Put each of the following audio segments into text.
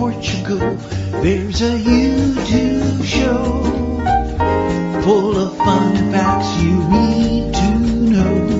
Portugal, there's a YouTube show full of fun facts you need to know.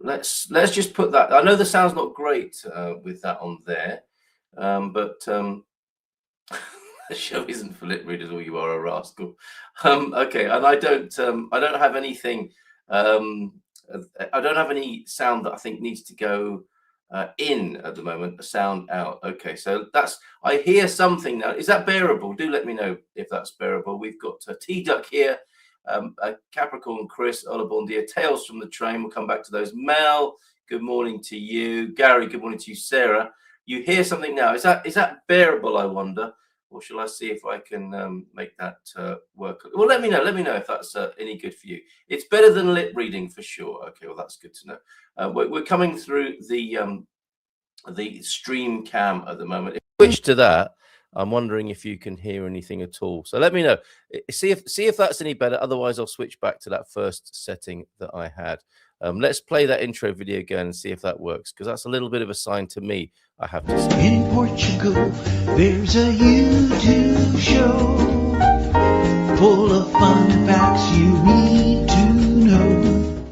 Let's just put that. I know the sound's not great with that on there, but the show isn't for lip readers, or you are a rascal. Okay, and I don't have anything. I don't have any sound that I think needs to go in at the moment. A sound out. Okay, so that's. I hear something now. Is that bearable? Do let me know if that's bearable. We've got T Duck here. Capricorn, Chris, hola, bon dia. Tales from the train. We'll come back to those. Mel, good morning to you. Gary, good morning to you. Sarah, you hear something now. Is that bearable, I wonder? Or shall I see if I can make that work? Well, let me know. Let me know if that's any good for you. It's better than lip reading for sure. Okay, well, that's good to know. We're coming through the stream cam at the moment. Switch to that. I'm wondering if you can hear anything at all. So let me know. See if that's any better. Otherwise, I'll switch back to that first setting that I had. Let's play that intro video again and see if that works, because that's a little bit of a sign to me, I have to say. In Portugal, there's a YouTube show full of fun facts you need to know.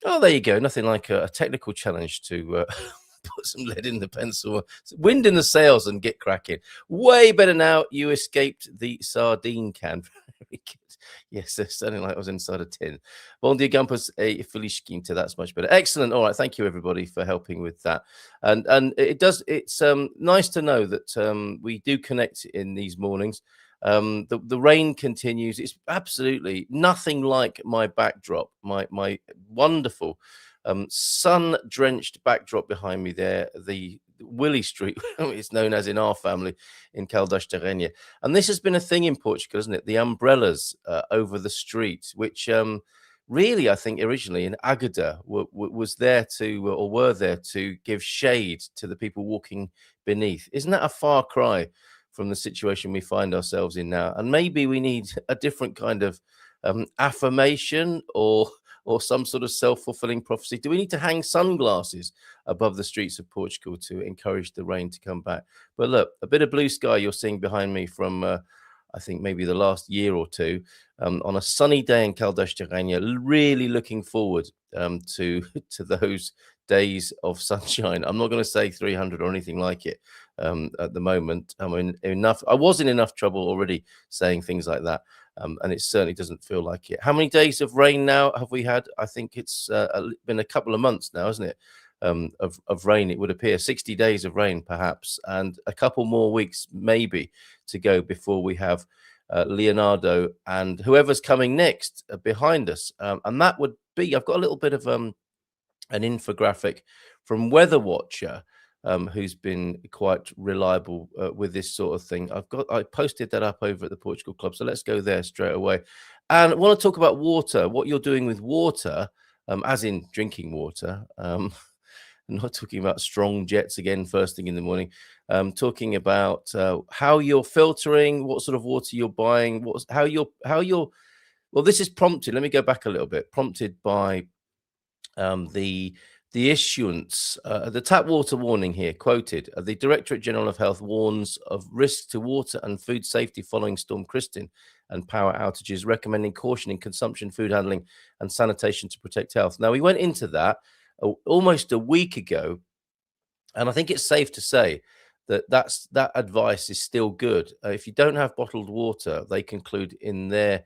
Oh, there you go. Nothing like a technical challenge to put some lead in the pencil, wind in the sails, and get cracking. Way better now. You escaped the sardine can. Very good. Yes, it's sounding like I was inside a tin. Bon dia, Gumpers, Feliz Quinta. That's much better. Excellent. All right. Thank you, everybody, for helping with that. And it's nice to know that we do connect in these mornings. The rain continues. It's absolutely nothing like my backdrop, my wonderful sun-drenched backdrop behind me there, the Willie Street, it's known as in our family, in Caldas de Rainha. And this has been a thing in Portugal, isn't it? The umbrellas over the street, which really, I think, originally in Agada was there to, or were there to give shade to the people walking beneath. Isn't that a far cry from the situation we find ourselves in now? And maybe we need a different kind of affirmation or some sort of self-fulfilling prophecy. Do we need to hang sunglasses above the streets of Portugal to encourage the rain to come back? But look, a bit of blue sky you're seeing behind me from I think maybe the last year or two, on a sunny day in Caldas de Rainha. Really looking forward to those days of sunshine. I'm not going to say 300 or anything like it at the moment. I mean, I was in enough trouble already saying things like that, and it certainly doesn't feel like it. How many days of rain now have we had? I think it's been a couple of months now, isn't it? Of rain, it would appear. 60 days of rain, perhaps, and a couple more weeks maybe to go before we have Leonardo and whoever's coming next behind us. And that would be, I've got a little bit of an infographic from Weather Watcher, who's been quite reliable with this sort of thing. I posted that up over at the Portugal Club, so let's go there straight away. And I want to talk about water, what you're doing with water, as in drinking water. I'm not talking about strong jets again first thing in the morning. Talking about how you're filtering, what sort of water you're buying, how you're. Well, this is prompted. Let me go back a little bit. Prompted by the issuance, the tap water warning here, quoted, the Directorate General of Health warns of risk to water and food safety following Storm Kristin and power outages, recommending caution in consumption, food handling and sanitation to protect health. Now, we went into that almost a week ago, and I think it's safe to say that that advice is still good. If you don't have bottled water, they conclude in their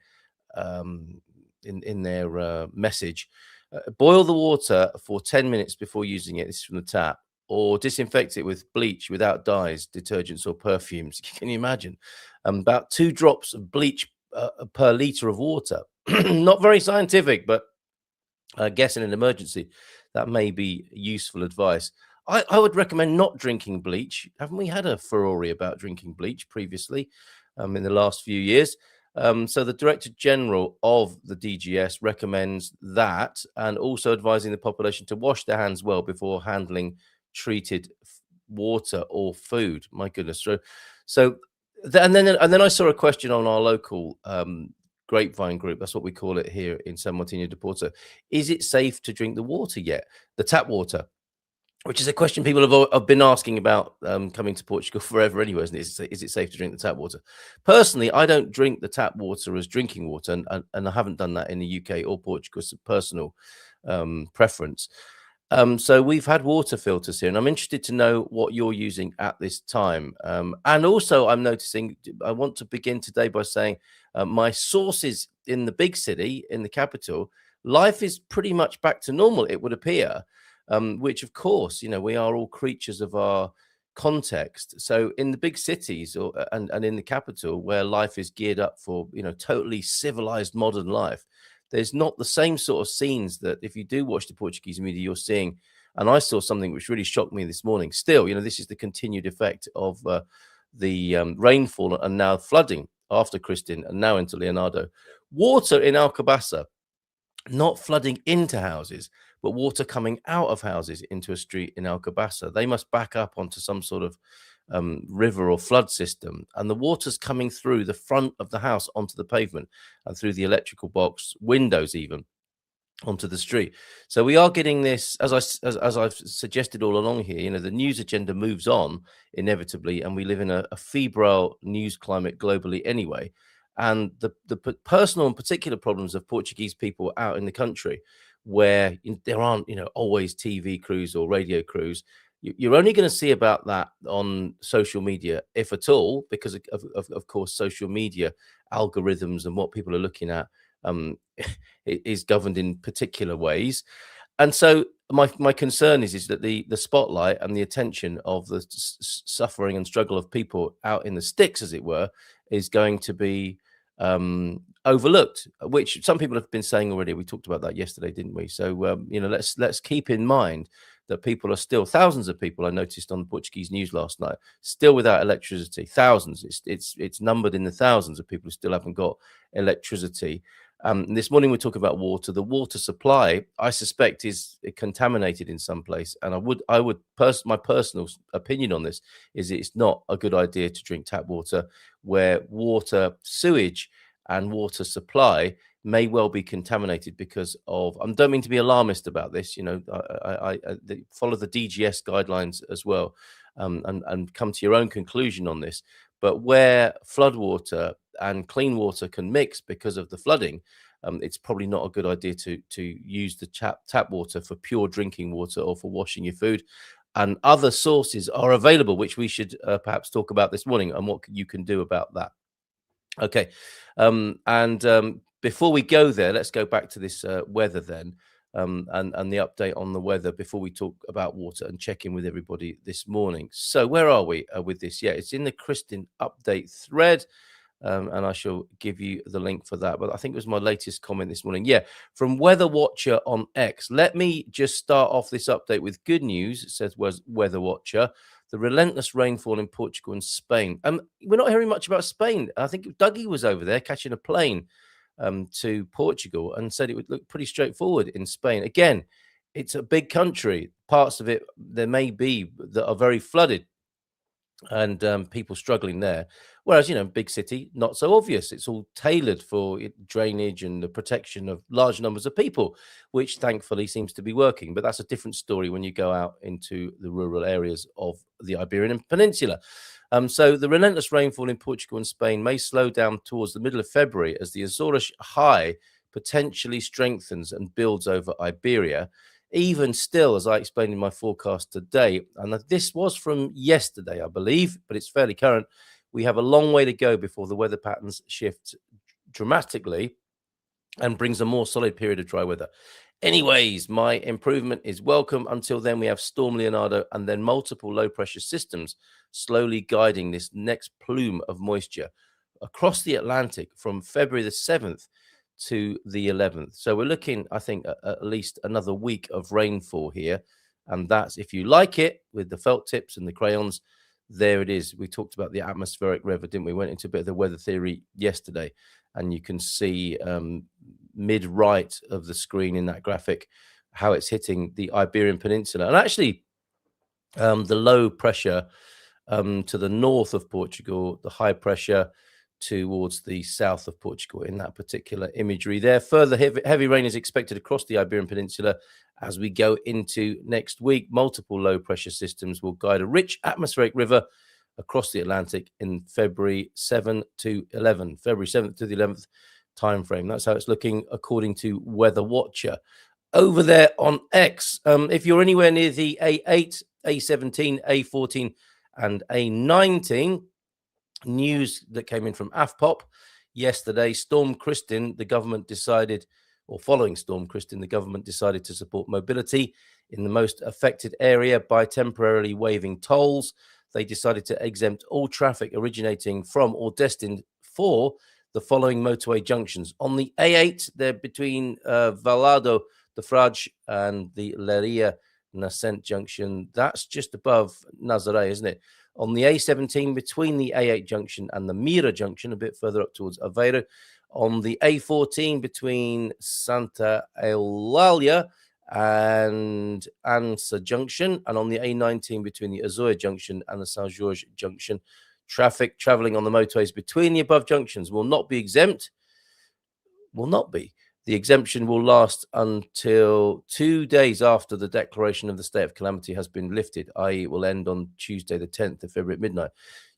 message, boil the water for 10 minutes before using it. This is from the tap, or disinfect it with bleach without dyes, detergents, or perfumes. Can you imagine? About 2 drops of bleach per liter of water. Not very scientific, but I guess in an emergency, that may be useful advice. I would recommend not drinking bleach. Haven't we had a furore about drinking bleach previously in the last few years? So the Director General of the DGS recommends that, and also advising the population to wash their hands well before handling treated water or food. My goodness. So and then I saw a question on our local grapevine group. That's what we call it here in San Martino de Porto. Is it safe to drink the water yet? The tap water, which is a question people have been asking about coming to Portugal forever anyway, isn't it? Is it safe to drink the tap water? Personally, I don't drink the tap water as drinking water, and I haven't done that in the UK or Portugal. It's a personal preference. So we've had water filters here, and I'm interested to know what you're using at this time. And also, I'm noticing, I want to begin today by saying my sources in the big city, in the capital, life is pretty much back to normal, it would appear. Which, of course, we are all creatures of our context. So in the big cities and in the capital, where life is geared up for, totally civilized modern life, there's not the same sort of scenes that if you do watch the Portuguese media, you're seeing. And I saw something which really shocked me this morning. Still, this is the continued effect of the rainfall and now flooding after Kristin and now into Leonardo. Water in Alcobaça, not flooding into houses, but water coming out of houses into a street in Alcobaça. They must back up onto some sort of river or flood system, and the water's coming through the front of the house onto the pavement and through the electrical box windows even onto the street. So we are getting this, as I've suggested all along here. The news agenda moves on inevitably, and we live in a febrile news climate globally anyway. And the personal and particular problems of Portuguese people out in the country, where there aren't always TV crews or radio crews. You're only going to see about that on social media, if at all, because of course social media algorithms and what people are looking at is governed in particular ways. And so my concern is that the spotlight and the attention of the suffering and struggle of people out in the sticks, as it were, is going to be overlooked, which some people have been saying already. We talked about that yesterday, didn't we? So let's keep in mind that people are still, thousands of people I noticed on the Portuguese news last night, still without electricity. Thousands. It's numbered in the thousands of people who still haven't got electricity. This morning we're talking about water. The water supply, I suspect, is contaminated in some place, and my personal opinion on this is it's not a good idea to drink tap water, where water sewage and water supply may well be contaminated because of. I don't mean to be alarmist about this. I follow the DGS guidelines as well, and come to your own conclusion on this. But where floodwater and clean water can mix because of the flooding, it's probably not a good idea to use the tap water for pure drinking water or for washing your food. And other sources are available, which we should perhaps talk about this morning, and what you can do about that. Okay, and before we go there, let's go back to this weather then, and the update on the weather before we talk about water and check in with everybody this morning. So where are we with this? Yeah, it's in the Kristin update thread. And I shall give you the link for that. But I think it was my latest comment this morning. Yeah, from Weather Watcher on X. Let me just start off this update with good news. It says Weather Watcher. The relentless rainfall in Portugal and Spain. We're not hearing much about Spain. I think Dougie was over there catching a plane to Portugal and said it would look pretty straightforward in Spain. Again, it's a big country. Parts of it there may be that are very flooded, and people struggling there. Whereas, big city, not so obvious. It's all tailored for drainage and the protection of large numbers of people, which thankfully seems to be working. But that's a different story when you go out into the rural areas of the Iberian Peninsula. So the relentless rainfall in Portugal and Spain may slow down towards the middle of February as the Azores high potentially strengthens and builds over Iberia. Even still, as I explained in my forecast today, and this was from yesterday, I believe, but it's fairly current, we have a long way to go before the weather patterns shift dramatically and brings a more solid period of dry weather. Anyways, my improvement is welcome. Until then, we have Storm Leonardo and then multiple low-pressure systems slowly guiding this next plume of moisture across the Atlantic from February the 7th to the 11th. So we're looking, I think, at least another week of rainfall here. And that's, if you like it, with the felt tips and the crayons, there it is. We talked about the atmospheric river, didn't we? Went into a bit of the weather theory yesterday. And you can see mid-right of the screen in that graphic how it's hitting the Iberian Peninsula. And actually, the low pressure to the north of Portugal, the high pressure towards the south of Portugal in that particular imagery there. Further heavy rain is expected across the Iberian Peninsula as we go into next week. Multiple low pressure systems will guide a rich atmospheric river across the Atlantic in February 7th to the 11th time frame. That's how it's looking according to Weather Watcher over there on X. If you're anywhere near the A8, A17, A14 and A19, news that came in from AFPOP yesterday, Storm Kristin, the government decided, or following Storm Kristin, the government decided to support mobility in the most affected area by temporarily waiving tolls. They decided to exempt all traffic originating from or destined for the following motorway junctions. On the A8, they're between Valado de Frade and the Leiria Nascent junction. That's just above Nazaré, isn't it? On the A17, between the A8 junction and the Mira junction, a bit further up towards Aveiro. On the A14, between Santa Eulalia and Ansa junction. And on the A19, between the Azores junction and the São Jorge junction. Traffic travelling on the motorways between the above junctions will not be exempt. Will not be. The exemption will last until 2 days after the declaration of the state of calamity has been lifted, i.e. it will end on Tuesday, the 10th of February at midnight.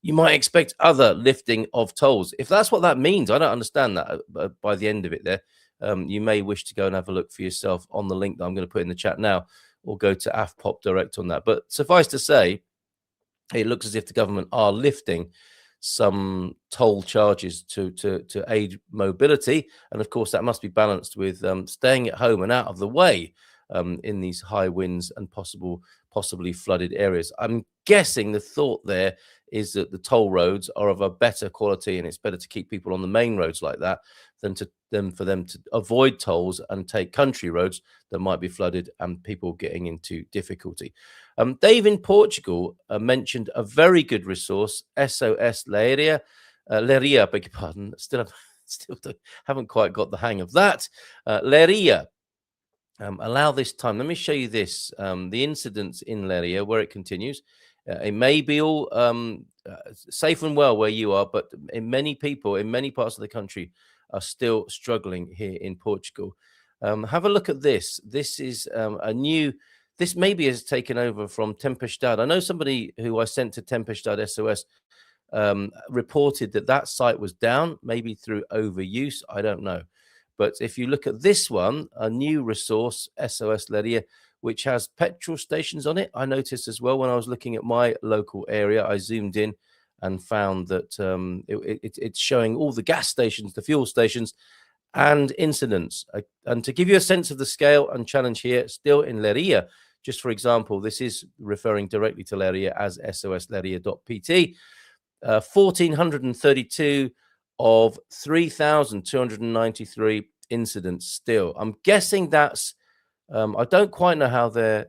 You might expect other lifting of tolls. If that's what that means, I don't understand that by the end of it there. You may wish to go and have a look for yourself on the link that I'm going to put in the chat now, or go to AFPOP direct on that. But suffice to say, it looks as if the government are lifting some toll charges to aid mobility, and of course that must be balanced with staying at home and out of the way in these high winds and possibly flooded areas. I'm guessing the thought there is that the toll roads are of a better quality, and it's better to keep people on the main roads like that than for them to avoid tolls and take country roads that might be flooded and people getting into difficulty. Dave in Portugal mentioned a very good resource, SOS Leiria. Leiria, beg your pardon. Still haven't quite got the hang of that. Leiria. Allow this time. Let me show you this. The incidents in Leiria, where it continues. It may be all safe and well where you are, but many people in many parts of the country are still struggling here in Portugal. Have a look at this. This is a new... This maybe has taken over from Tempestad. I know somebody who I sent to Tempestad SOS reported that site was down, maybe through overuse. I don't know. But if you look at this one, a new resource, SOS Leiria, which has petrol stations on it. I noticed as well when I was looking at my local area, I zoomed in and found that it's showing all the gas stations, the fuel stations, and incidents. And to give you a sense of the scale and challenge here, still in Leiria, just for example, this is referring directly to Leiria as sosleiria.pt, 1,432 of 3,293 incidents still. I'm guessing that's, I don't quite know how they're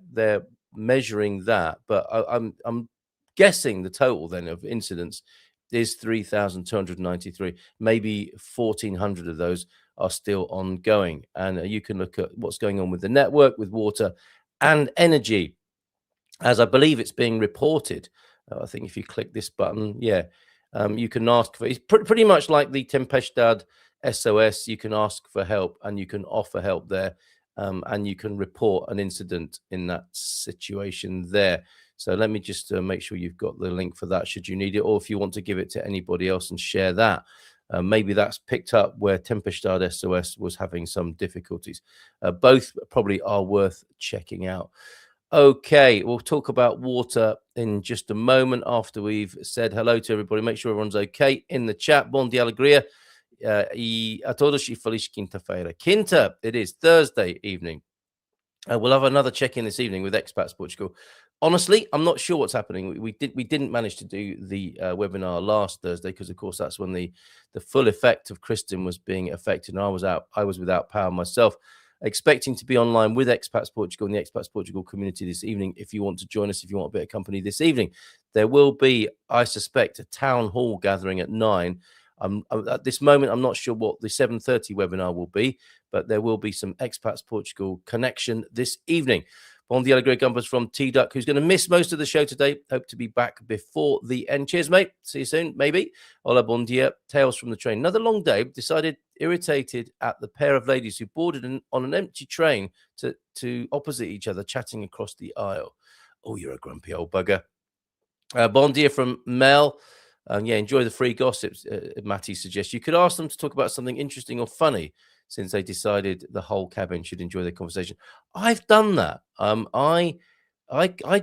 measuring that, but I'm guessing the total then of incidents is 3,293. Maybe 1,400 of those are still ongoing. And you can look at what's going on with the network, with water and energy, as I believe it's being reported. I think if you click this button, you can ask for, it's pretty much like the Tempestad SOS. You can ask for help and you can offer help there, and you can report an incident in that situation there. So let me just make sure you've got the link for that should you need it, or if you want to give it to anybody else and share that. Maybe that's picked up where Tempestad SOS was having some difficulties. Both probably are worth checking out. Okay, we'll talk about water in just a moment after we've said hello to everybody. Make sure everyone's okay in the chat. Bom dia, alegria. E a todos e feliz quinta-feira. Quinta, it is Thursday evening. We'll have another check-in this evening with Expats Portugal. Honestly, I'm not sure what's happening. We didn't manage to do the webinar last Thursday because, of course, that's when the full effect of Kristin was being affected, and I was without power myself. Expecting to be online with Expats Portugal and the Expats Portugal community this evening. If you want to join us, if you want a bit of company this evening, there will be, I suspect, a town hall gathering at 9. At this moment, I'm not sure what the 7:30 webinar will be, but there will be some Expats Portugal connection this evening. Bom dia, Greg Gumpers from T-Duck, who's going to miss most of the show today. Hope to be back before the end. Cheers, mate. See you soon, maybe. Hola, bom dia. Tales from the train. Another long day. Decided, irritated at the pair of ladies who boarded on an empty train to opposite each other, chatting across the aisle. Oh, you're a grumpy old bugger. Bon dia from Mel. Enjoy the free gossips, Matty suggests. You could ask them to talk about something interesting or funny, since they decided the whole cabin should enjoy their conversation. I've done that. I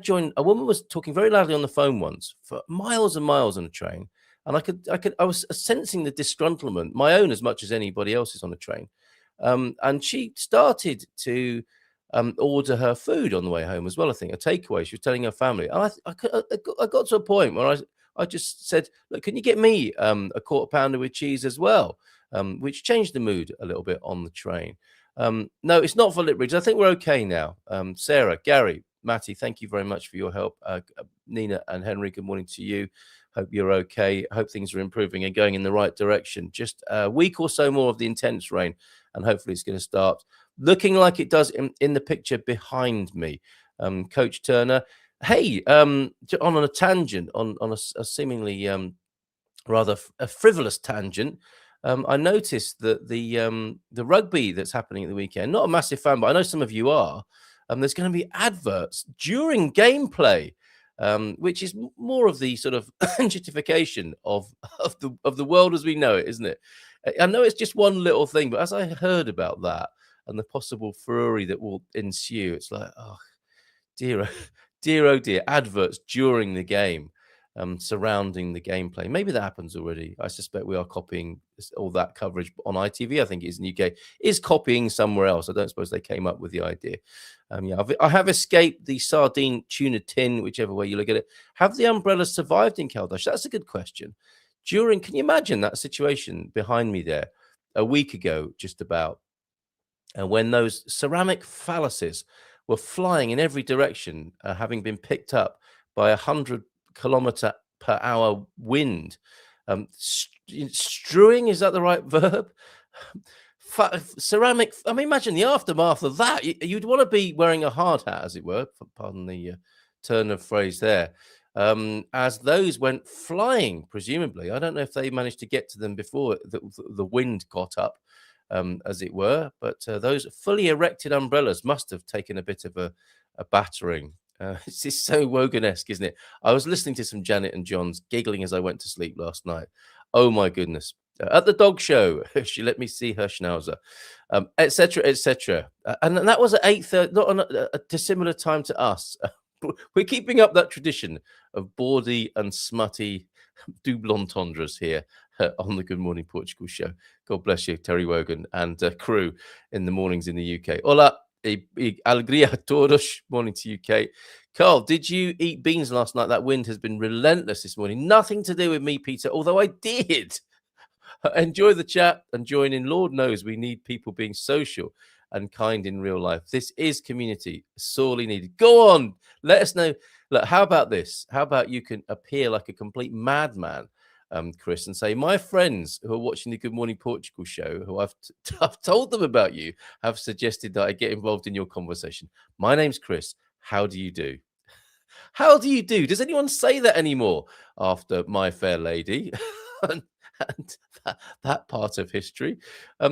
joined, a woman was talking very loudly on the phone once for miles and miles on a train, and I was sensing the disgruntlement, my own as much as anybody else's on a train. And she started to order her food on the way home as well. I think a takeaway. She was telling her family. And I got to a point where I just said, look, can you get me a quarter pounder with cheese as well? Which changed the mood a little bit on the train. No, it's not for lip readers. I think we're okay now. Sarah, Gary, Matty, thank you very much for your help. Nina and Henry, good morning to you. Hope you're okay. Hope things are improving and going in the right direction. Just a week or so more of the intense rain, and hopefully it's going to start looking like it does in the picture behind me. Coach Turner, hey, on a tangent, on a seemingly rather a frivolous tangent, I noticed that the rugby that's happening at the weekend, not a massive fan, but I know some of you are, there's going to be adverts during gameplay, which is more of the sort of gentrification of the world as we know it, isn't it? I know it's just one little thing, but as I heard about that and the possible fury that will ensue, it's like, oh, dear, oh dear, adverts during the game. Surrounding the gameplay. Maybe that happens already. I suspect we are copying all that coverage on ITV, I think it is in the UK, is copying somewhere else. I don't suppose they came up with the idea. I have escaped the sardine tuna tin, whichever way you look at it. Have the umbrellas survived in Caldash? That's a good question. Can you imagine that situation behind me there a week ago, just about, when those ceramic phalluses were flying in every direction, having been picked up by 100-kilometer-per-hour wind. Strewing, is that the right verb? Ceramic. I mean, imagine the aftermath of that. You'd want to be wearing a hard hat, as it were, pardon the turn of phrase there, as those went flying, presumably. I don't know if they managed to get to them before the wind got up, as it were, but those fully erected umbrellas must have taken a bit of a battering. It's just so Wogan-esque, isn't it? I was listening to some Janet and John's, giggling as I went to sleep last night. Oh my goodness. At the dog show, she let me see her schnauzer, etc., etc. And that was at 8:30, not on a dissimilar time to us. We're keeping up that tradition of bawdy and smutty double entendres here on the Good Morning Portugal show. God bless you, Terry Wogan and crew in the mornings in the UK. Hola. Alegria a todos. Morning to you, Kate. Carl, did you eat beans last night? That wind has been relentless this morning. Nothing to do with me, Peter, although I did. Enjoy the chat and join in. Lord knows we need people being social and kind in real life. This is community, sorely needed. Go on, let us know. Look, how about this? How about you can appear like a complete madman Chris, and say, my friends who are watching the Good Morning Portugal show, who I've told them about you, have suggested that I get involved in your conversation. My name's Chris. How do you do? How do you do? Does anyone say that anymore after My Fair Lady and that part of history?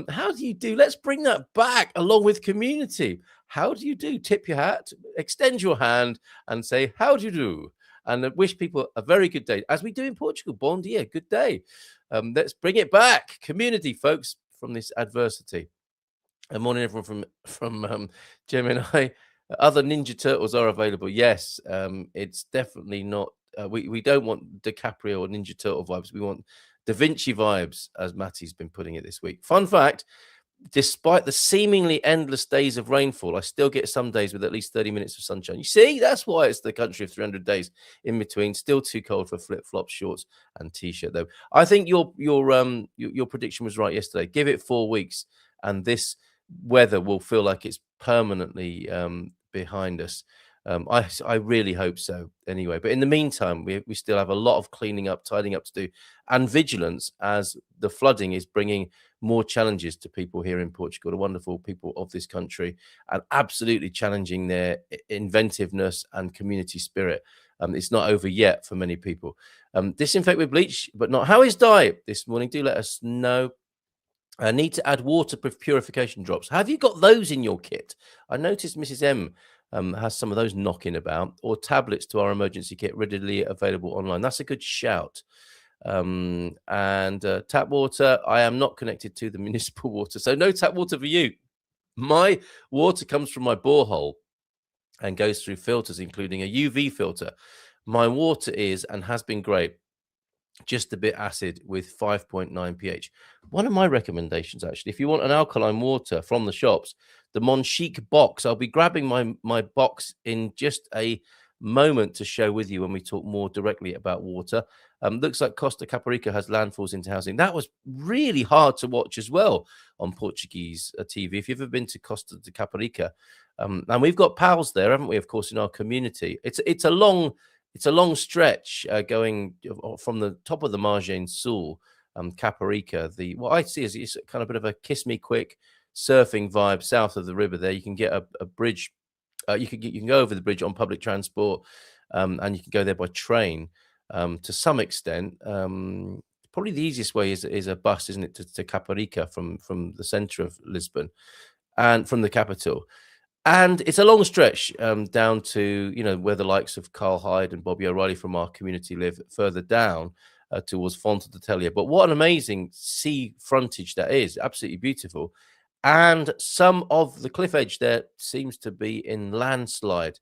How do you do? Let's bring that back along with community. How do you do? Tip your hat, extend your hand, and say, how do you do? And wish people a very good day, as we do in Portugal. Bom dia, good day. Let's bring it back. Community, folks, from this adversity. Good morning, everyone from Gemini. Other Ninja Turtles are available. Yes, it's definitely not. We don't want DiCaprio or Ninja Turtle vibes. We want Da Vinci vibes, as Matty's been putting it this week. Fun fact: despite the seemingly endless days of rainfall, I still get some days with at least 30 minutes of sunshine. You see, that's why it's the country of 300 days in between. Still too cold for flip-flops, shorts, and t-shirt, though. I think your prediction was right yesterday. Give it 4 weeks, and this weather will feel like it's permanently behind us. I really hope so anyway. But in the meantime, we still have a lot of cleaning up, tidying up to do, and vigilance, as the flooding is bringing more challenges to people here in Portugal, the wonderful people of this country, and absolutely challenging their inventiveness and community spirit. It's not over yet for many people. Disinfect with bleach, but not. How is Di this morning? Do let us know. I need to add waterproof purification drops. Have you got those in your kit? I noticed Mrs. M has some of those knocking about, or tablets to our emergency kit readily available online. That's a good shout. And tap water, I am not connected to the municipal water, so no tap water for you. My water comes from my borehole and goes through filters, including a UV filter. My water is and has been great, just a bit acid with 5.9 pH. One of my recommendations, actually, if you want an alkaline water from the shops, the Monchique box. I'll be grabbing my box in just a moment to share with you when we talk more directly about water. Looks like Costa Caparica has landfalls into housing. That was really hard to watch as well on Portuguese TV. If you've ever been to Costa de Caparica, and we've got pals there, haven't we? Of course, in our community, it's a long stretch going from the top of the Margem Sul, Caparica. What I see is it's kind of a bit of a kiss me quick surfing vibe south of the river. There, you can get a bridge. You can go over the bridge on public transport, and you can go there by train. To some extent, probably the easiest way is a bus, isn't it, to Caparica from the centre of Lisbon and from the capital. And it's a long stretch down to, where the likes of Carl Hyde and Bobby O'Reilly from our community live, further down towards Fonte de Telia. But what an amazing sea frontage that is. Absolutely beautiful. And some of the cliff edge there seems to be in landslide,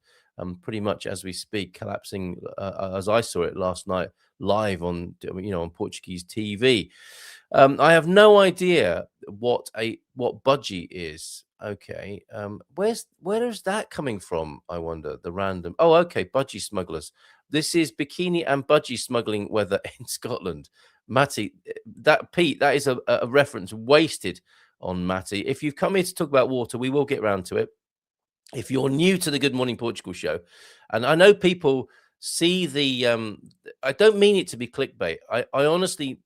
pretty much as we speak, collapsing as I saw it last night live on Portuguese TV. I have no idea what budgie is. Okay, where is that coming from? I wonder. The random. Oh, okay, budgie smugglers. This is bikini and budgie smuggling weather in Scotland. Matty, that is a reference wasted on Matty. If you've come here to talk about water, we will get round to it. If you're new to the Good Morning Portugal show, and I know people see the I don't mean it to be clickbait. I honestly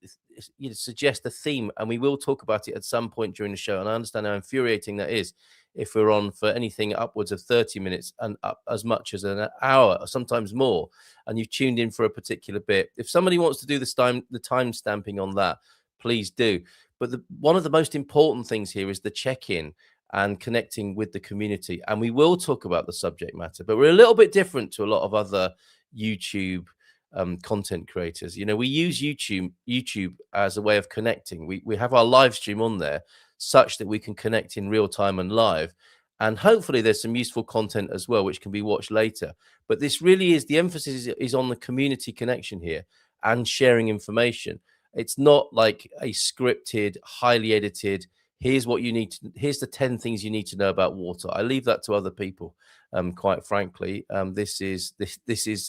suggest a theme, and we will talk about it at some point during the show. And I understand how infuriating that is if we're on for anything upwards of 30 minutes and up as much as an hour, or sometimes more, and you've tuned in for a particular bit. If somebody wants to do the time stamping on that, please do. But one of the most important things here is the check-in and connecting with the community. And we will talk about the subject matter, but we're a little bit different to a lot of other YouTube content creators. We use YouTube as a way of connecting. We have our live stream on there such that we can connect in real time and live. And hopefully there's some useful content as well, which can be watched later. But this really is, the emphasis is on the community connection here and sharing information. It's not like a scripted, highly edited, here's what you need to, here's the 10 things you need to know about water. I leave that to other people, quite frankly. This is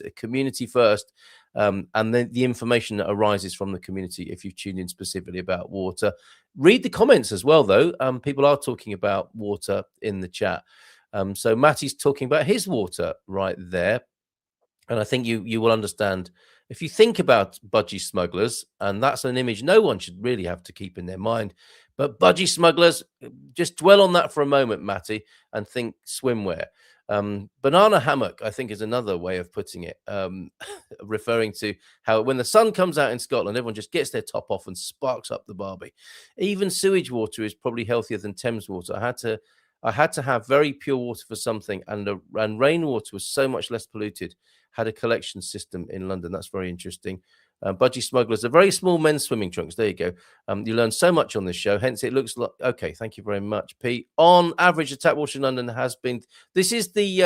a community first, and then the information that arises from the community, if you've tuned in specifically about water. Read the comments as well, though. People are talking about water in the chat. So Matty's talking about his water right there. And I think you will understand If you think about budgie smugglers, and that's an image no one should really have to keep in their mind, but budgie smugglers, just dwell on that for a moment, Matty, and think swimwear. Banana hammock, I think, is another way of putting it, referring to how when the sun comes out in Scotland, everyone just gets their top off and sparks up the barbie. Even sewage water is probably healthier than Thames water. I had to have very pure water for something, and rainwater was so much less polluted. Had a collection system in London. That's very interesting. Budgie smugglers are very small men's swimming trunks. There you go. You learn so much on this show. Hence, it looks like okay. Thank you very much, Pete. On average, the tap water in London has been. This is the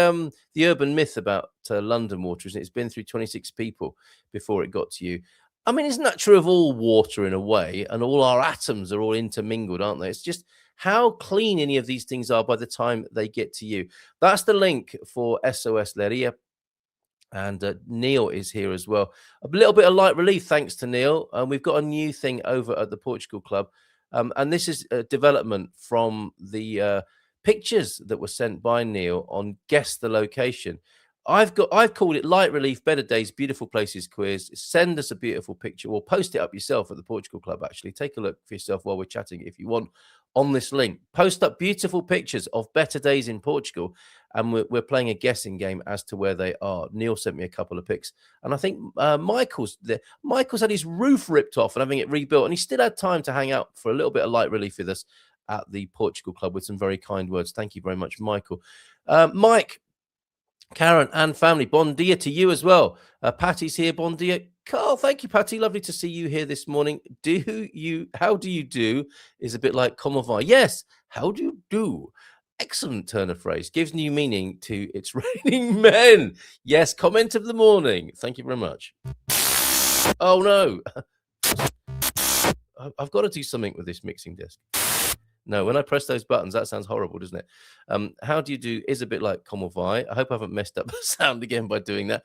urban myth about London water, isn't it? It's been through 26 people before it got to you. I mean, isn't that true of all water in a way? And all our atoms are all intermingled, aren't they? It's just how clean any of these things are by the time they get to you. That's the link for SOS Leria. And Neil is here as well. A little bit of light relief, thanks to Neil. We've got a new thing over at the Portugal Club. And this is a development from the pictures that were sent by Neil on Guess the Location. I've called it Light Relief, Better Days, Beautiful Places quiz. Send us a beautiful picture or post it up yourself at the Portugal Club, actually. Take a look for yourself while we're chatting if you want on this link. Post up beautiful pictures of better days in Portugal, and we're playing a guessing game as to where they are. Neil sent me a couple of pics, and I think Michael's there. Michael's had his roof ripped off and having it rebuilt, and he still had time to hang out for a little bit of light relief with us at the Portugal Club with some very kind words. Thank you very much, Michael. Mike, Karen and family, bon dia to you as well. Patty's here, bon dia. Carl, thank you, Patty. Lovely to see you here this morning. How do you do is a bit like comment va. Yes, how do you do? Excellent turn of phrase. Gives new meaning to It's Raining Men. Yes, comment of the morning. Thank you very much. Oh, no. I've got to do something with this mixing disc. No, when I press those buttons, that sounds horrible, doesn't it? How do you do is a bit like comment va. I hope I haven't messed up the sound again by doing that.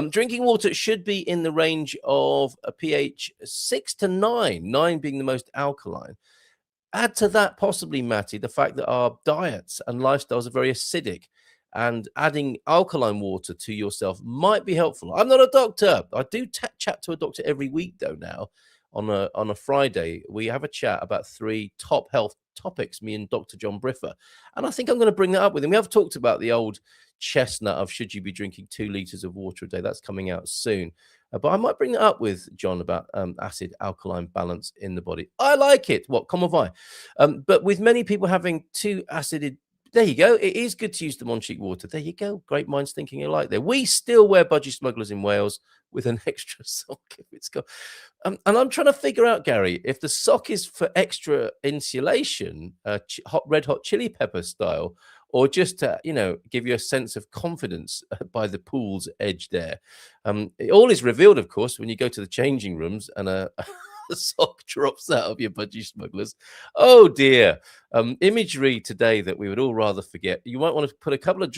Drinking water should be in the range of a pH 6 to 9, 9 being the most alkaline. Add to that possibly, Matty, the fact that our diets and lifestyles are very acidic, and adding alkaline water to yourself might be helpful. I'm not a doctor. I do chat to a doctor every week, though, now. On a Friday, we have a chat about 3 top health topics, me and Dr. John Briffer. And I think I'm going to bring that up with him. We have talked about the old chestnut of should you be drinking 2 liters of water a day. That's coming out soon. But I might bring that up with John about acid alkaline balance in the body. I like it. What, comment va? But with many people having too acidic, there you go. It is good to use the Monchique water. There you go. Great minds thinking alike there. We still wear budgie smugglers in Wales with an extra sock if it's got. And I'm trying to figure out, Gary, if the sock is for extra insulation, red hot chili pepper style, or just to, give you a sense of confidence by the pool's edge there. It all is revealed, of course, when you go to the changing rooms and the sock drops out of your budgie smugglers. Oh dear. Imagery today that we would all rather forget. You might want to put a couple of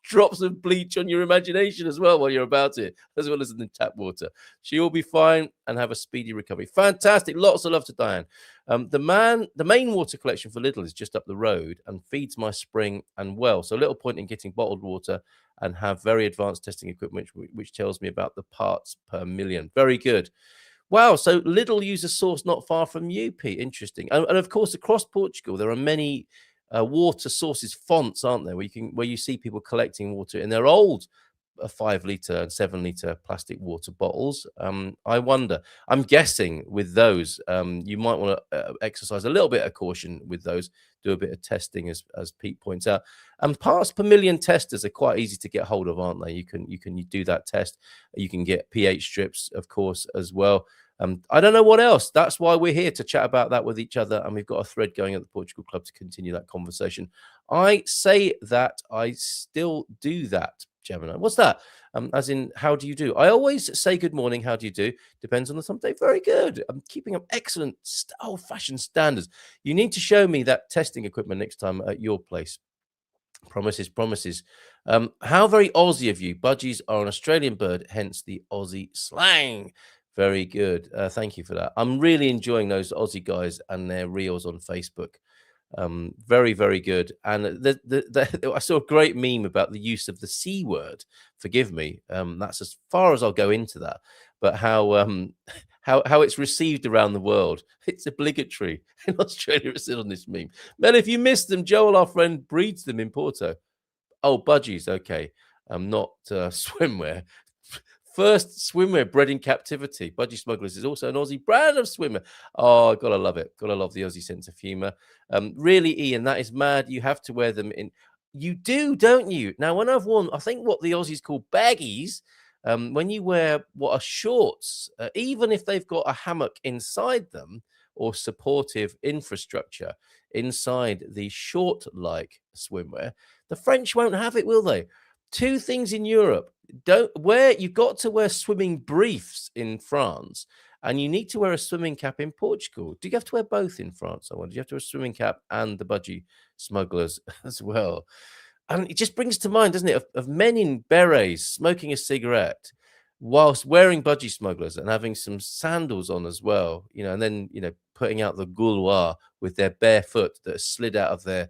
drops of bleach on your imagination as well while you're about it, as well as in the tap water. She'll be fine and have a speedy recovery. Fantastic. Lots of love to Diane. The main water collection for Lidl is just up the road and feeds my spring and well. So little point in getting bottled water, and have very advanced testing equipment, which tells me about the parts per million. Very good. Wow, so Lidl use a source not far from you, Pete. Interesting. And of course, across Portugal, there are many water sources, fonts, aren't there, where you see people collecting water in their old 5 litre and 7 litre plastic water bottles. I wonder, I'm guessing with those, you might want to exercise a little bit of caution with those, do a bit of testing, as Pete points out. And parts per million testers are quite easy to get hold of, aren't they? You can do that test. You can get pH strips, of course, as well. I don't know what else. That's why we're here to chat about that with each other. And we've got a thread going at the Portugal Club to continue that conversation. I say that I still do that, Gemini. What's that? As in, how do you do? I always say good morning. How do you do? Depends on the someday. Very good. I'm keeping up excellent old-fashioned standards. You need to show me that testing equipment next time at your place. Promises. How very Aussie of you. Budgies are an Australian bird, hence the Aussie slang. Very good. Thank you for that. I'm really enjoying those Aussie guys and their reels on Facebook. Very, very good. And I saw a great meme about the use of the C word. Forgive me. That's as far as I'll go into that. but how it's received around the world. It's obligatory. In Australia, it's still on this meme. Mel, if you missed them, Joel, our friend, breeds them in Porto. Oh, budgies, okay. Not swimwear. First swimwear bred in captivity. Budgie Smugglers is also an Aussie brand of swimwear. Oh, gotta love it. Gotta love the Aussie sense of humor. Really, Ian, that is mad. You have to wear them in. You do, don't you? Now, when I've worn, I think what the Aussies call baggies, when you wear what are shorts, even if they've got a hammock inside them or supportive infrastructure inside the short-like swimwear, the French won't have it, will they? Two things in Europe. You've got to wear swimming briefs in France, and you need to wear a swimming cap in Portugal. Do you have to wear both in France? I wonder. Do you have to wear a swimming cap and the budgie smugglers as well? And it just brings to mind, doesn't it, of men in berets smoking a cigarette whilst wearing budgie smugglers and having some sandals on as well, and then, putting out the gouloir with their bare foot that slid out of their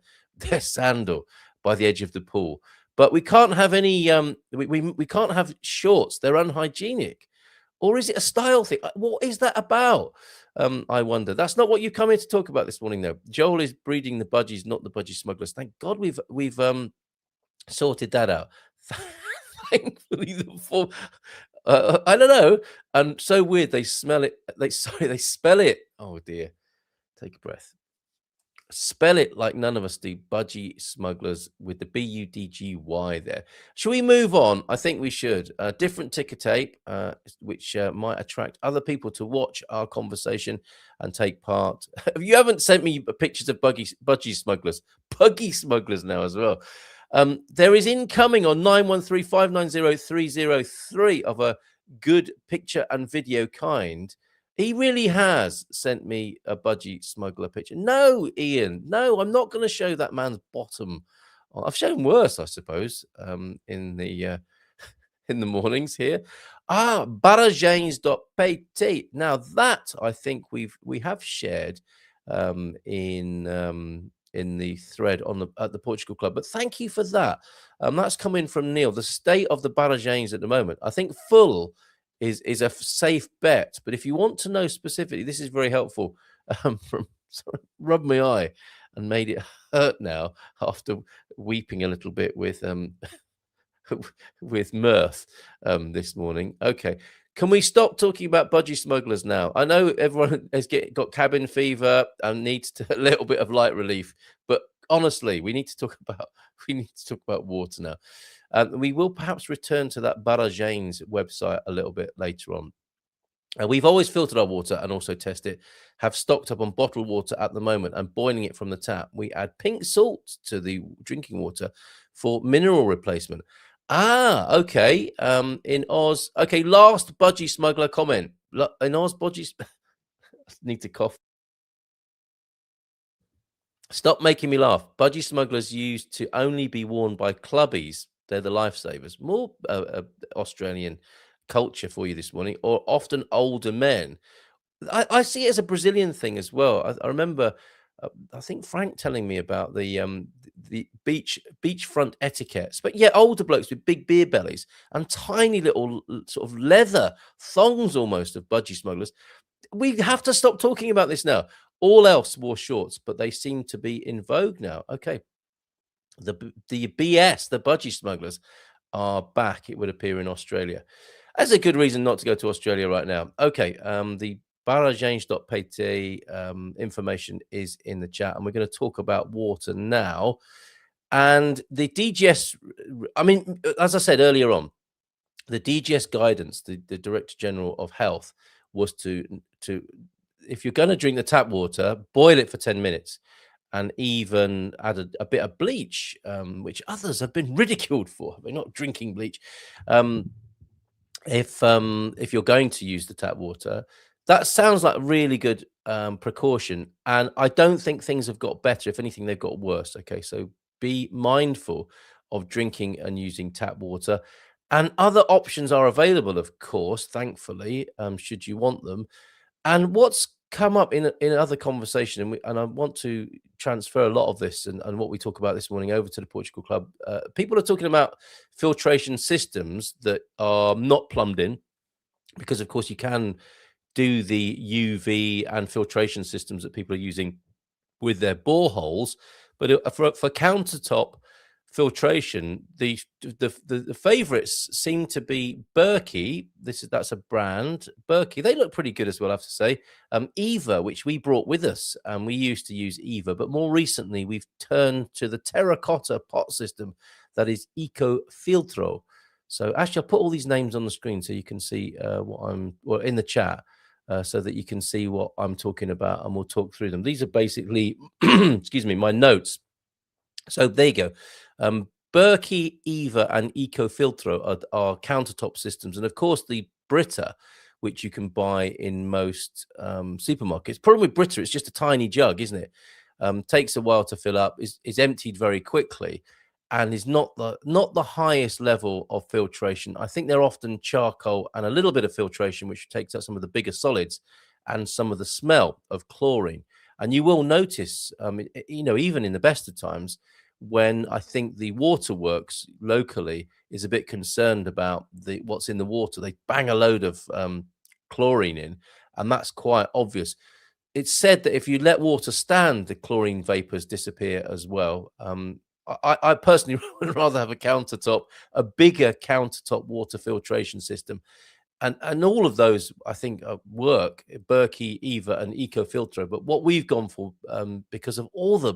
sandal by the edge of the pool. But we can't have any, we can't have shorts. They're unhygienic. Or is it a style thing? What is that about? I wonder. That's not what you come here to talk about this morning, though. Joel is breeding the budgies, not the budgie smugglers. Thank God we've sorted that out. Thankfully, the form. I don't know. And so weird. They smell it. They spell it. Oh dear. Take a breath. Spell it like none of us do. Budgie smugglers with the Budgy there. Should we move on? I think we should. Different ticker tape, which might attract other people to watch our conversation and take part. If you haven't sent me pictures of budgie smugglers, buggy smugglers now as well. There is incoming on 913-590-303 of a good picture and video kind. He really has sent me a budgie smuggler picture. No, Ian, no, I'm not going to show that man's bottom. I've shown worse, I suppose, in the mornings here. Barajanes.pt. Now that I think we have shared in the thread at the Portugal Club. But thank you for that. That's coming from Neil. The state of the Barajanes at the moment, I think full is a safe bet. But if you want to know specifically, this is very helpful. Rubbed my eye and made it hurt now after weeping a little bit with mirth this morning. Okay. Can we stop talking about budgie smugglers now? I know everyone has got cabin fever and needs a little bit of light relief, but honestly, we need to talk about water now. We will perhaps return to that Barajanes website a little bit later on. We've always filtered our water and also test it, have stocked up on bottled water at the moment and boiling it from the tap. We add pink salt to the drinking water for mineral replacement. Okay. In Oz. Okay, last budgie smuggler comment. In Oz, budgies. Need to cough. Stop making me laugh. Budgie smugglers used to only be worn by clubbies. They're the lifesavers. More Australian culture for you this morning, or often older men. I see it as a Brazilian thing as well. I remember, I think Frank telling me about the beachfront etiquettes. But yeah, older blokes with big beer bellies and tiny little sort of leather thongs almost of budgie smugglers. We have to stop talking about this now. All else wore shorts, but they seem to be in vogue now. Okay. The BS, the budgie smugglers are back, it would appear, in Australia. That's a good reason not to go to Australia right now. Okay. The Barajanes.pt information is in the chat, and we're going to talk about water now. And the DGS, I mean, as I said earlier on, the DGS guidance, the Director General of Health, was to if you're going to drink the tap water, boil it for 10 minutes and even add a bit of bleach, which others have been ridiculed for. They're not drinking bleach. If you're going to use the tap water, that sounds like a really good precaution. And I don't think things have got better. If anything, they've got worse. Okay, so be mindful of drinking and using tap water. And other options are available, of course, thankfully, should you want them. And what's come up in other conversation, and I want to transfer a lot of this and what we talk about this morning over to the Portugal Club. People are talking about filtration systems that are not plumbed in, because of course you can do the UV and filtration systems that people are using with their boreholes, but for countertop filtration, the favorites seem to be Berkey. That's a brand. Berkey, they look pretty good as well, I have to say. Eva, which we brought with us, and we used to use Eva, but more recently we've turned to the terracotta pot system that is Eco Filtro. So actually, I'll put all these names on the screen so you can see in the chat. So that you can see what I'm talking about, and we'll talk through them. These are basically, excuse me, my notes. So there you go. Berkey, Eva, and Eco Filtro are countertop systems, and of course the Brita, which you can buy in most supermarkets. Problem with Brita, it's just a tiny jug, isn't it? Takes a while to fill up, is emptied very quickly, and is not the highest level of filtration. I think they're often charcoal and a little bit of filtration, which takes out some of the bigger solids and some of the smell of chlorine. And you will notice, even in the best of times, when I think the waterworks locally is a bit concerned about what's in the water, they bang a load of chlorine in, and that's quite obvious. It's said that if you let water stand, the chlorine vapors disappear as well. I personally would rather have a bigger countertop water filtration system. And all of those, I think, work, Berkey, Eva, and Eco Filtro. But what we've gone for, because of all the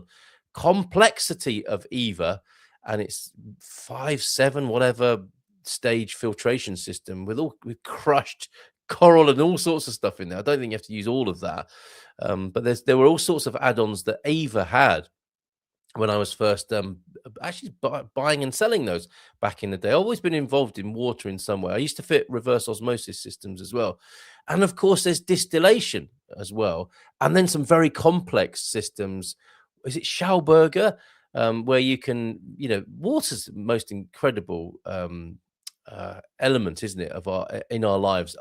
complexity of Eva and its 5, 7, whatever stage filtration system with crushed coral and all sorts of stuff in there. I don't think you have to use all of that. But there were all sorts of add-ons that Eva had when I was first actually buying and selling those back in the day. I've always been involved in water in some way. I used to fit reverse osmosis systems as well. And of course, there's distillation as well. And then some very complex systems. Is it Schauberger? Where you can, water's the most incredible element, isn't it, in our lives,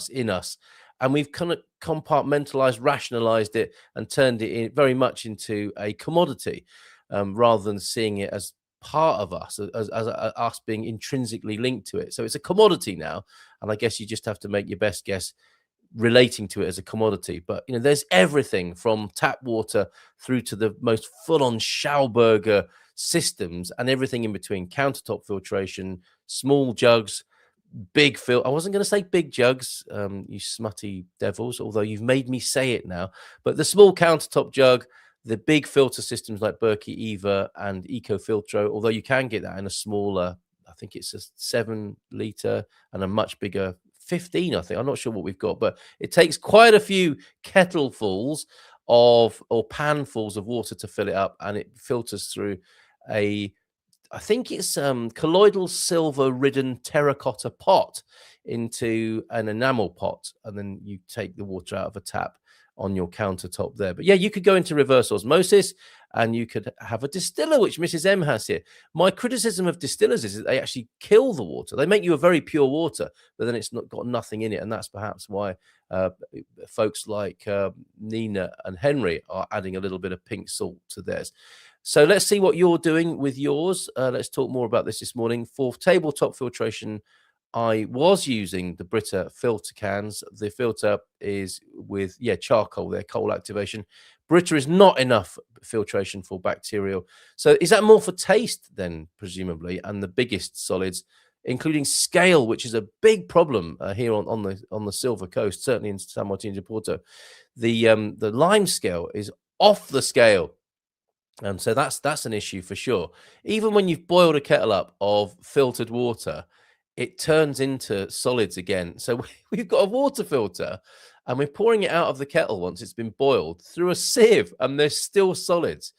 in us. And we've kind of compartmentalized, rationalized it, and turned it very much into a commodity. Rather than seeing it as part of us, as us being intrinsically linked to it. So it's a commodity now, and I guess you just have to make your best guess relating to it as a commodity. But there's everything from tap water through to the most full-on Schauberger systems, and everything in between: countertop filtration, small jugs, big I wasn't going to say big jugs, you smutty devils, although you've made me say it now. But the small countertop jug, the big filter systems like Berkey, Eva, and Eco Filtro, although you can get that in a smaller, I think it's a 7 liter, and a much bigger 15, I think. I'm not sure what we've got, but it takes quite a few kettlefuls or panfuls of water to fill it up, and it filters through I think it's colloidal silver ridden terracotta pot into an enamel pot, and then you take the water out of a tap on your countertop there. But yeah, you could go into reverse osmosis, and you could have a distiller, which Mrs. M has here. My criticism of distillers is that they actually kill the water. They make you a very pure water, but then it's not got nothing in it, and that's perhaps why folks like Nina and Henry are adding a little bit of pink salt to theirs. So let's see what you're doing with yours. Let's talk more about this morning. For tabletop filtration, I was using the Brita filter cans. The filter is with, charcoal there, coal activation. Brita is not enough filtration for bacterial. So is that more for taste then, presumably, and the biggest solids, including scale, which is a big problem here on the Silver Coast, certainly in San Martin de Porto. The lime scale is off the scale. So that's an issue for sure. Even when you've boiled a kettle up of filtered water, it turns into solids again. So we've got a water filter, and we're pouring it out of the kettle once it's been boiled through a sieve, and there's still solids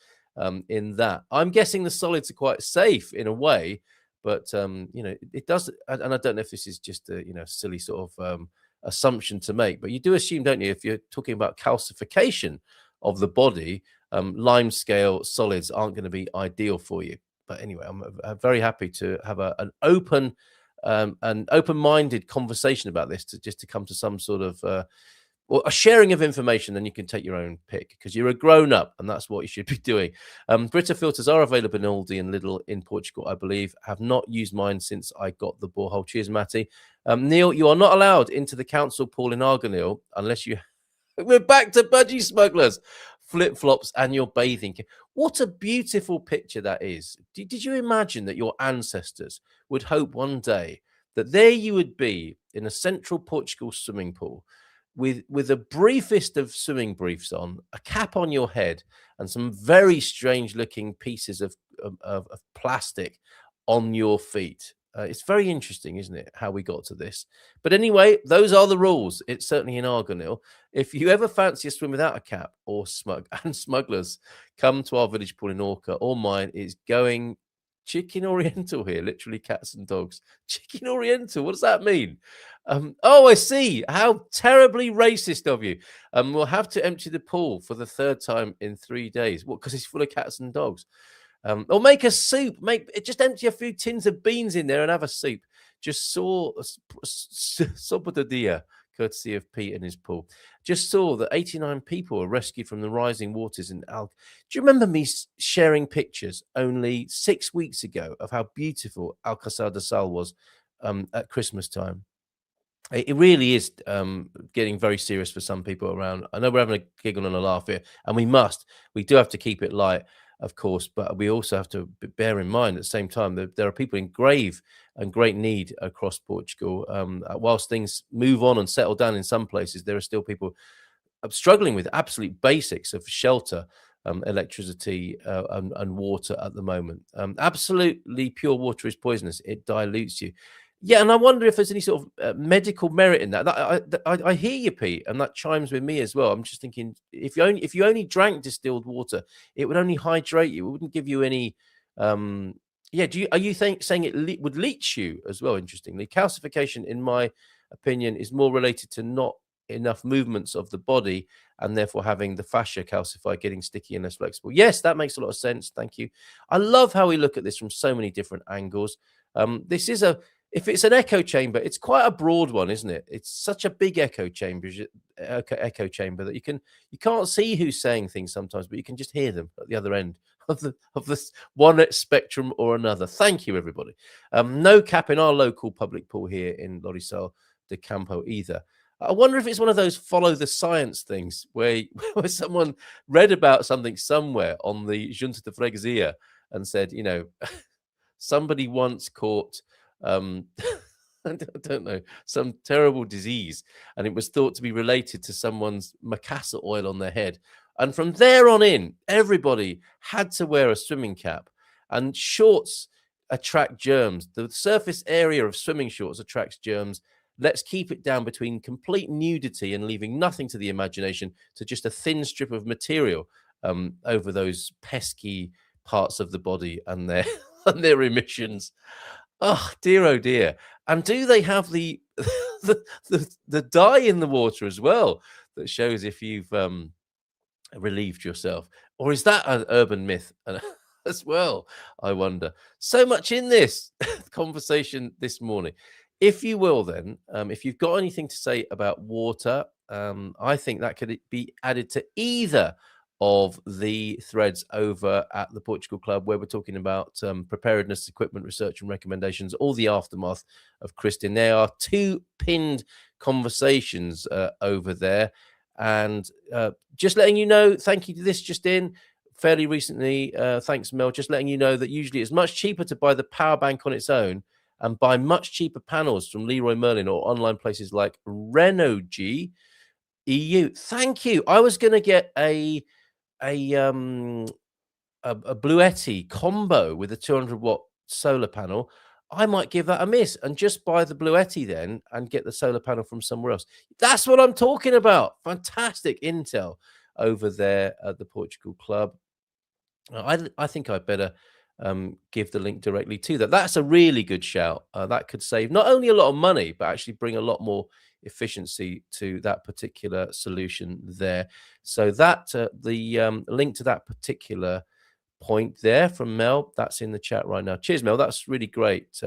in that. I'm guessing the solids are quite safe in a way, but it does. And I don't know if this is just a silly sort of assumption to make, but you do assume, don't you, if you're talking about calcification of the body, lime scale solids aren't going to be ideal for you. But anyway, I'm very happy to have an open-minded conversation about this, to come to some sort of or a sharing of information, then you can take your own pick because you're a grown up and that's what you should be doing. Brita filters are available in Aldi and Lidl in Portugal, I believe. Have not used mine since I got the borehole. Cheers, Matty. Neil, you are not allowed into the council pool in Arganil unless you. We're back to budgie smugglers, flip flops, and your bathing kit. What a beautiful picture that is. Did you imagine that your ancestors would hope one day that there you would be in a central Portugal swimming pool with the briefest of swimming briefs on, a cap on your head, and some very strange looking pieces of plastic on your feet? It's very interesting, isn't it, how we got to this? But anyway, those are the rules. It's certainly in Arganil. If you ever fancy a swim without a cap or smugglers, come to our village pool in Orca or mine. It's going chicken oriental here, literally cats and dogs. Chicken oriental, what does that mean? Oh, I see. How terribly racist of you. We'll have to empty the pool for the third time in 3 days. What? Because it's full of cats and dogs. Or make a soup. Just empty a few tins of beans in there and have a soup. Just saw sopa de dia, courtesy of Pete and his pool. Just saw that 89 people were rescued from the rising waters in Do you remember me sharing pictures only 6 weeks ago of how beautiful Alcázar de Sal was at Christmas time? It really is getting very serious for some people around. I know we're having a giggle and a laugh here, and we do have to keep it light, of course, but we also have to bear in mind at the same time that there are people in grave and great need across Portugal. Whilst things move on and settle down in some places, there are still people struggling with absolute basics of shelter, electricity, and water at the moment. Absolutely pure water is poisonous. It dilutes you. Yeah, and I wonder if there's any sort of medical merit in that. I hear you, Pete, and that chimes with me as well. I'm just thinking, if you only drank distilled water, it would only hydrate you. It wouldn't give you any. Yeah, are you saying it would leach you as well? Interestingly, calcification, in my opinion, is more related to not enough movements of the body, and therefore having the fascia calcified, getting sticky and less flexible. Yes, that makes a lot of sense. Thank you. I love how we look at this from so many different angles. This is if it's an echo chamber, it's quite a broad one, isn't it? It's such a big echo chamber that you can't see who's saying things sometimes, but you can just hear them at the other end of this one spectrum or another. Thank you, everybody. No cap in our local public pool here in Lorisal de Campo either. I wonder if it's one of those follow the science things where someone read about something somewhere on the Junta de Freguesia and said, somebody once caught I don't know, some terrible disease, and it was thought to be related to someone's macassar oil on their head. And from there on in, everybody had to wear a swimming cap, and shorts attract germs. The surface area of swimming shorts attracts germs. Let's keep it down between complete nudity and leaving nothing to the imagination to just a thin strip of material over those pesky parts of the body and their emissions. Oh dear! And do they have the dye in the water as well that shows if you've relieved yourself, or is that an urban myth as well? I wonder. So much in this conversation this morning. If you will, then, if you've got anything to say about water, I think that could be added to either of the threads over at the Portugal Club, where we're talking about preparedness, equipment, research and recommendations, all the aftermath of Kristin. There are 2 pinned conversations over there. And just letting you know, thank you to this just in fairly recently. Thanks, Mel. Just letting you know that usually it's much cheaper to buy the power bank on its own and buy much cheaper panels from Leroy Merlin or online places like Renogy EU. Thank you. I was going to get a Bluetti combo with a 200-watt solar panel. I might give that a miss and just buy the Bluetti then and get the solar panel from somewhere else. That's what I'm talking about. Fantastic intel over there at the Portugal Club. I think I'd better give the link directly to that. That's a really good shout. That could save not only a lot of money, but actually bring a lot more efficiency to that particular solution there. So that the link to that particular point there from Mel, that's in the chat right now. Cheers, Mel. That's really great.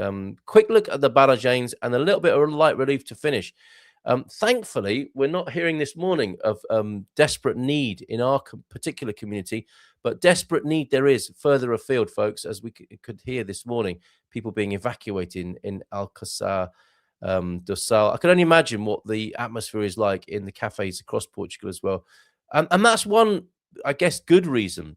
Quick look at the Barajanes and a little bit of light relief to finish. Thankfully, we're not hearing this morning of desperate need in our particular community, but desperate need there is further afield, folks, as we could hear this morning, people being evacuated in Alcácer do Sal. I can only imagine what the atmosphere is like in the cafes across Portugal as well. And that's one, I guess, good reason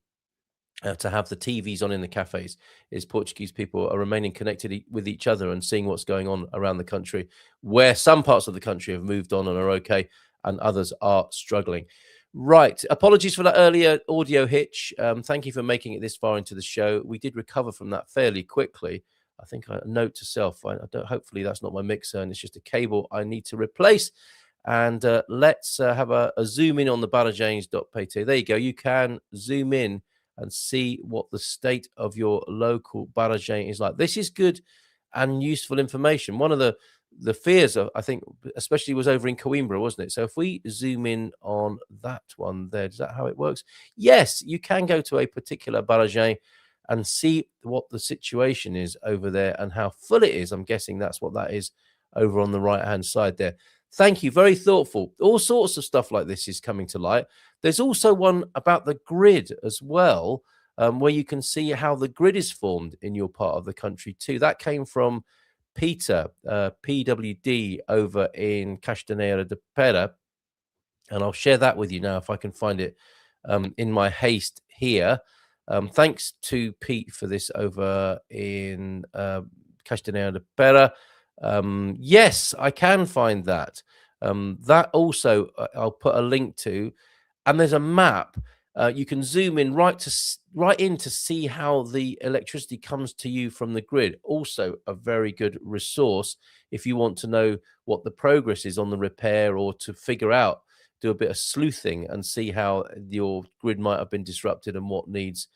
to have the TVs on in the cafes is Portuguese people are remaining connected with each other and seeing what's going on around the country, where some parts of the country have moved on and are okay, and others are struggling. Right. Apologies for that earlier audio hitch. Thank you for making it this far into the show. We did recover from that fairly quickly. I think a note to self. Hopefully that's not my mixer and it's just a cable I need to replace. And let's have a zoom in on the barajanes.pt. There you go. You can zoom in and see what the state of your local barraging is like. This is good and useful information. One of the fears, I think, especially was over in Coimbra, wasn't it? So if we zoom in on that one there, is that how it works? Yes, you can go to a particular barraging and see what the situation is over there and how full it is. I'm guessing that's what that is over on the right-hand side there. Thank you. Very thoughtful. All sorts of stuff like this is coming to light. There's also one about the grid as well, where you can see how the grid is formed in your part of the country too. That came from Peter, PWD, over in Castanheira de Pera. And I'll share that with you now if I can find it in my haste here. Thanks to Pete for this over in Castanheira de Pera. Yes, I can find that. That also I'll put a link to, and there's a map. You can zoom in right in to see how the electricity comes to you from the grid. Also a very good resource if you want to know what the progress is on the repair, or to figure out, do a bit of sleuthing and see how your grid might have been disrupted and what needs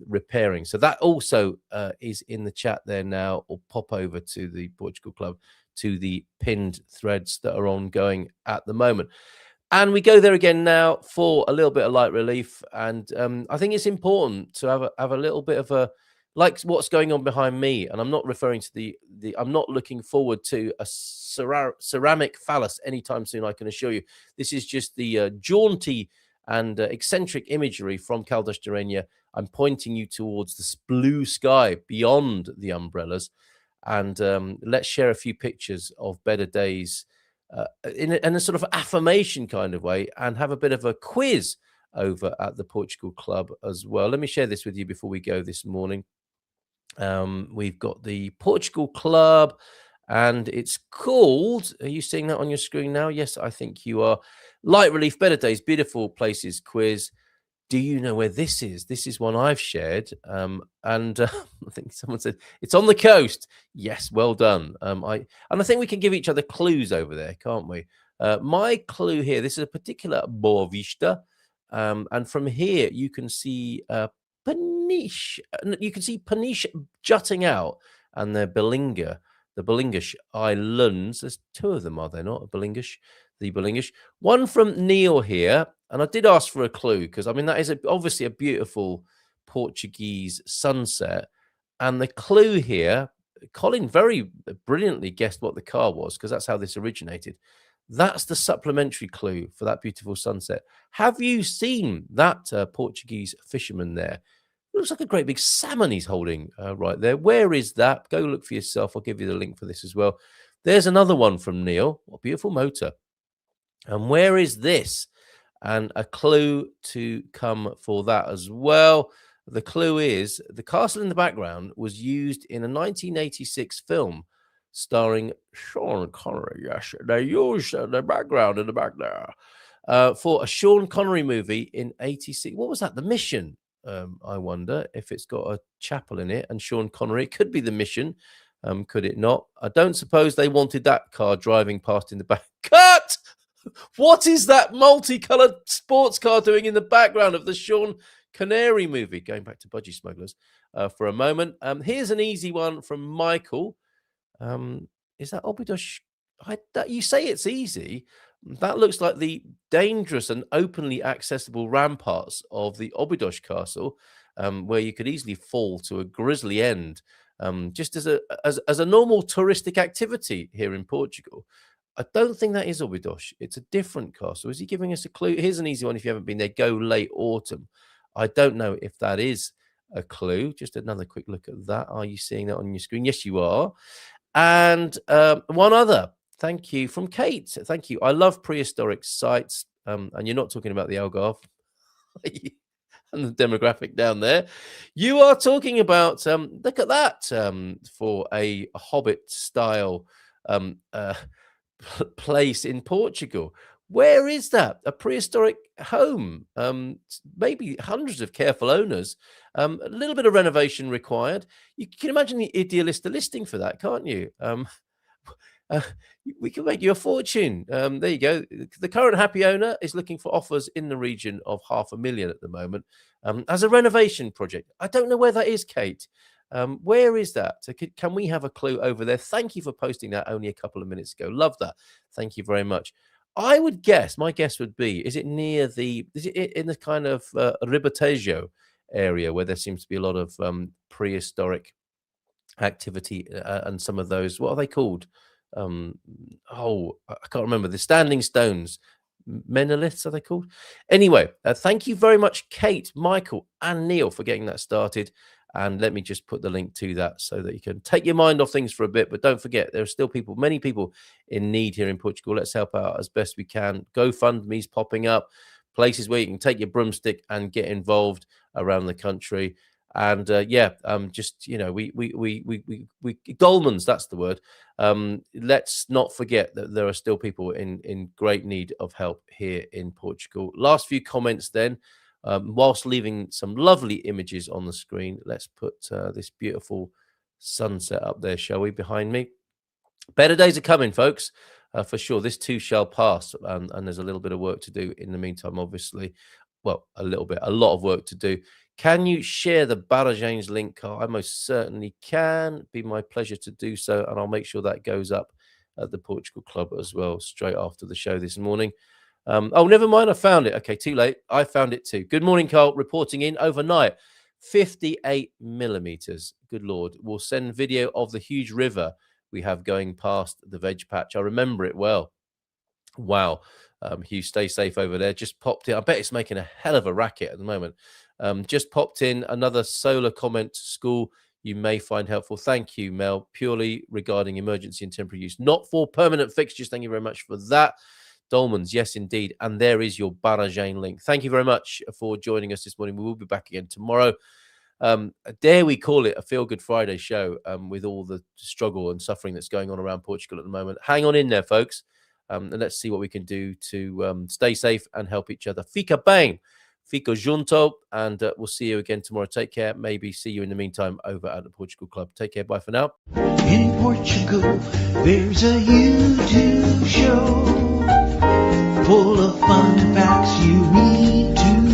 repairing. So that also is in the chat there now, or pop over to the Portugal Club to the pinned threads that are ongoing at the moment. And we go there again now for a little bit of light relief. And I think it's important to have a little bit of a, like what's going on behind me. And I'm not referring to the I'm not looking forward to a ceramic phallus anytime soon, I can assure you. This is just the jaunty and eccentric imagery from Caldas de Rainha. I'm pointing you towards the blue sky beyond the umbrellas. And let's share a few pictures of better days in a sort of affirmation kind of way, and have a bit of a quiz over at the Portugal Club as well. Let me share this with you before we go this morning. We've got the Portugal Club, and it's called, are you seeing that on your screen now? Yes, I think you are. Light Relief, Better Days, Beautiful Places quiz. Do you know where this is? This is one I've shared. And I think someone said it's on the coast. Yes, well done. I think we can give each other clues over there, can't we? My clue here, this is a particular Boa Vista. And from here, you can see Peniche. You can see Peniche jutting out, and the Belingish Islands. There's two of them, are there not? The Belingish. One from Neil here. And I did ask for a clue because, I mean, that is obviously a beautiful Portuguese sunset. And the clue here, Colin very brilliantly guessed what the car was, because that's how this originated. That's the supplementary clue for that beautiful sunset. Have you seen that Portuguese fisherman there? It looks like a great big salmon he's holding right there. Where is that? Go look for yourself. I'll give you the link for this as well. There's another one from Neil. What a beautiful motor. And where is this? And a clue to come for that as well. The clue is the castle in the background was used in a 1986 film starring Sean Connery. Yes, they used the background in the back there for a Sean Connery movie in 86. What was that? The Mission. I wonder if it's got a chapel in it and Sean Connery. It could be The Mission. Could it not? I don't suppose they wanted that car driving past in the back. Cut! What is that multicolored sports car doing in the background of the Sean Connery movie? Going back to Budgie Smugglers for a moment. Here's an easy one from Michael. Is that Obidos? You say it's easy. That looks like the dangerous and openly accessible ramparts of the Obidos Castle, where you could easily fall to a grisly end, just as a normal touristic activity here in Portugal. I don't think that is Óbidos. It's a different castle. Is he giving us a clue? Here's an easy one if you haven't been there. Go late autumn. I don't know if that is a clue. Just another quick look at that. Are you seeing that on your screen? Yes, you are. And one other. Thank you from Kate. Thank you. I love prehistoric sites. And you're not talking about the Algarve and the demographic down there. You are talking about, look at that, for a Hobbit style place in Portugal. Where is that? A prehistoric home, maybe hundreds of careful owners, a little bit of renovation required. You can imagine the idealista listing for that, can't you? We can make you a fortune. There you go. The current happy owner is looking for offers in the region of $500,000 at the moment as a renovation project. I don't know where that is, Kate. Where is that? So can we have a clue over there? Thank you for posting that only a couple of minutes ago. Love that. Thank you very much. I would guess, my guess would be, is it in the kind of Ribatejo area where there seems to be a lot of prehistoric activity and some of those, what are they called? I can't remember. The standing stones, menoliths, are they called? Anyway, thank you very much, Kate, Michael, and Neil for getting that started. And let me just put the link to that so that you can take your mind off things for a bit. But don't forget, there are still many people in need here in Portugal. Let's help out as best we can. GoFundMe's popping up, places where you can take your broomstick and get involved around the country. And just, you know, we dolmens, that's the word. Let's not forget that there are still people in great need of help here in Portugal. Last few comments then. Whilst leaving some lovely images on the screen, let's put this beautiful sunset up there, shall we, behind me. Better days are coming, folks, for sure. This too shall pass, and there's a little bit of work to do in the meantime, obviously. Well, a lot of work to do. Can you share the Barajanes link, Carl? I most certainly can. It'd be my pleasure to do so, and I'll make sure that goes up at the Portugal Club as well, straight after the show this morning. Oh, never mind. I found it. Okay, too late. I found it too. Good morning, Carl. Reporting in overnight. 58 millimeters. Good Lord. We'll send video of the huge river we have going past the veg patch. I remember it well. Wow. Hugh, stay safe over there. Just popped in. I bet it's making a hell of a racket at the moment. Just popped in another solar comment to school you may find helpful. Thank you, Mel. Purely regarding emergency and temporary use, not for permanent fixtures. Thank you very much for that. Dolmens, yes, indeed. And there is your Barajane link. Thank you very much for joining us this morning. We will be back again tomorrow. Dare we call it a Feel Good Friday show with all the struggle and suffering that's going on around Portugal at the moment. Hang on in there, folks. And let's see what we can do to stay safe and help each other. Fica bem. Fico junto. And we'll see you again tomorrow. Take care. Maybe see you in the meantime over at the Portugal Club. Take care. Bye for now. In Portugal, there's a YouTube show full of fun facts you need to